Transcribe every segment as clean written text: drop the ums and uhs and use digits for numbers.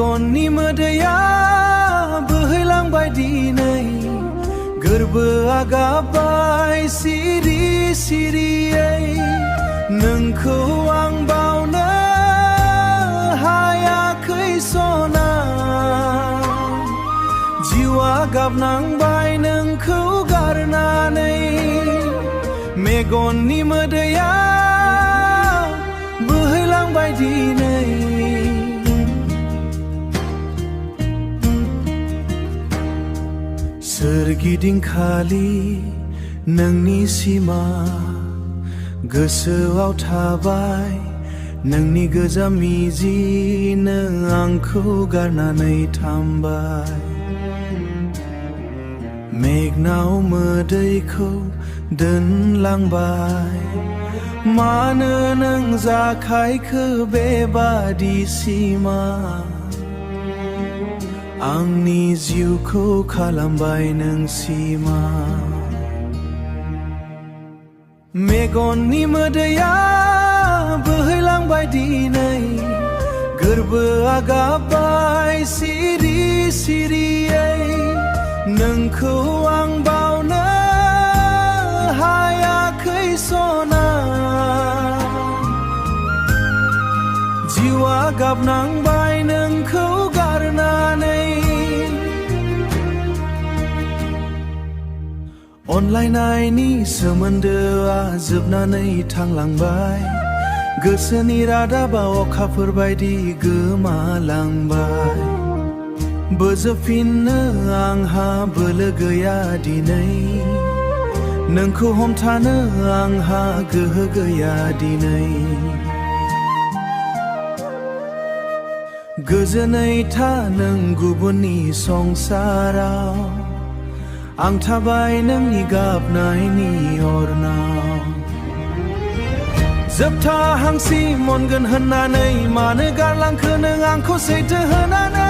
मेगननि मोदैया बोहैलांबाय दिनै गोरबोआ गाबबाय सिरि सिरियै नोंखौ आं बावनो हायाखै सना जिउआ गाबनांबाय नोंखौ गारनानै मेगननि मोदैया बोहैलांबाय दिनै सोरगिदिं खालि नोंनि सिमा गोसोआव थाबाय नोंनि गोजाम मिजिनो आंखौ गारनानै थांबाय मेघनाव मोदैखौ दोनलांबाय मानो नों जाखायखो बेबादि सिमा आंनि जिउखौ खालामबाय नों सिमा मेगननि मोदैया बोहैलांबाय दिनै गोरबोआ गाबबाय सिरि सिरियै नोंखौ आं बावनो हायाखै सना जिउआ गाबनांबाय नोंखौ गारनानै अनलायनायनि सोमोन्दोआ जोबनानै थांलांबाय गोसोनि रादाबा अखाफोर बायदि गोमालांबाय बोजबफिननो आंहा बोलो गैया दिनै नोंखौ हमथानो आंहा गोहो गैया दिनै गोजोनै था नों गुबुननि संसाराव आं थाबाय नोंनि गाबनायनि अरनाव जोबथा हांसि मोनगोन होननानै मानो गारलांखो नों आंखौ सैथो होनानै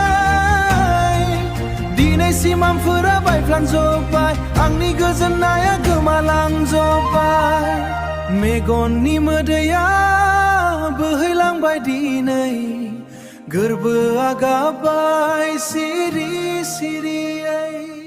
दिनैसिम आंफोरा बायफ्लांजोब्बाय आंनि गोजोननाया गोमालांजोब्बाय मेगननि मोदैया बोहैलांबाय दिनै गोरबोआ गाबबाय सिरि सिरियै